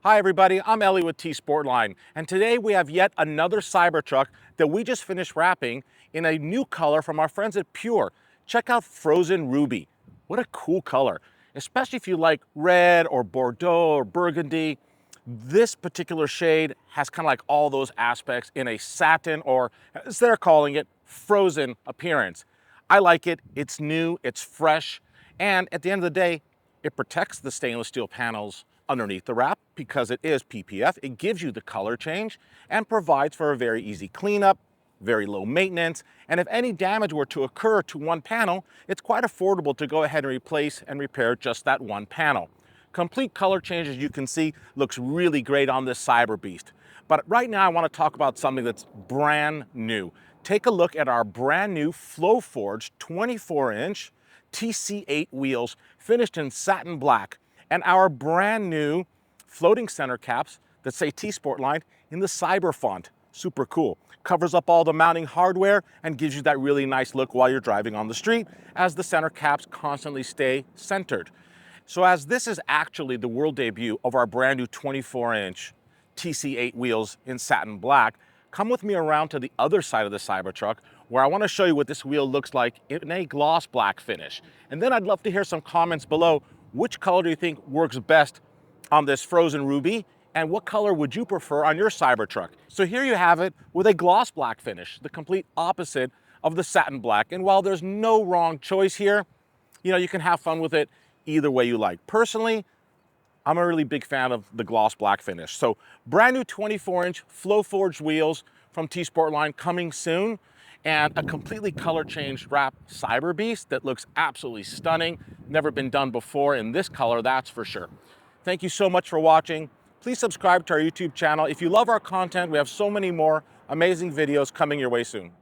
Hi everybody, I'm Ellie with T-sportline, and today we have yet another Cybertruck that we just finished wrapping in a new color from our friends at Pure. Check out Frozen Ruby. What a cool color, especially if you like red or Bordeaux or burgundy. This particular shade has kind of like all those aspects in a satin, or as they're calling it, frozen appearance. I like it, it's new, it's fresh, and at the end of the day, it protects the stainless steel panels underneath the wrap because it is PPF. It gives you the color change and provides for a very easy cleanup, very low maintenance, and if any damage were to occur to one panel, it's quite affordable to go ahead and replace and repair just that one panel. Complete color change, as you can see, looks really great on this Cyber Beast. But right now I want to talk about something that's brand new. Take a look at our brand new Flow Forged 24-inch TC8 wheels finished in satin black, and our brand new floating center caps that say T-sportline in the Cyber font. Super cool. Covers up all the mounting hardware and gives you that really nice look while you're driving on the street as the center caps constantly stay centered. So as this is actually the world debut of our brand new 24-inch TC8 wheels in satin black, come with me around to the other side of the Cybertruck where I want to show you what this wheel looks like in a gloss black finish. And then I'd love to hear some comments below. Which color do you think works best on this Frozen Ruby? And what color would you prefer on your Cybertruck? So here you have it with a gloss black finish, the complete opposite of the satin black. And while there's no wrong choice here, you can have fun with it either way you like. Personally, I'm a really big fan of the gloss black finish. So brand new 24-inch Flow Forged wheels from T-sportline coming soon, and a completely color changed wrap Cyber Beast that looks absolutely stunning. Never been done before in this color, that's for sure. Thank you so much for watching. Please subscribe to our YouTube channel. If you love our content, we have so many more amazing videos coming your way soon.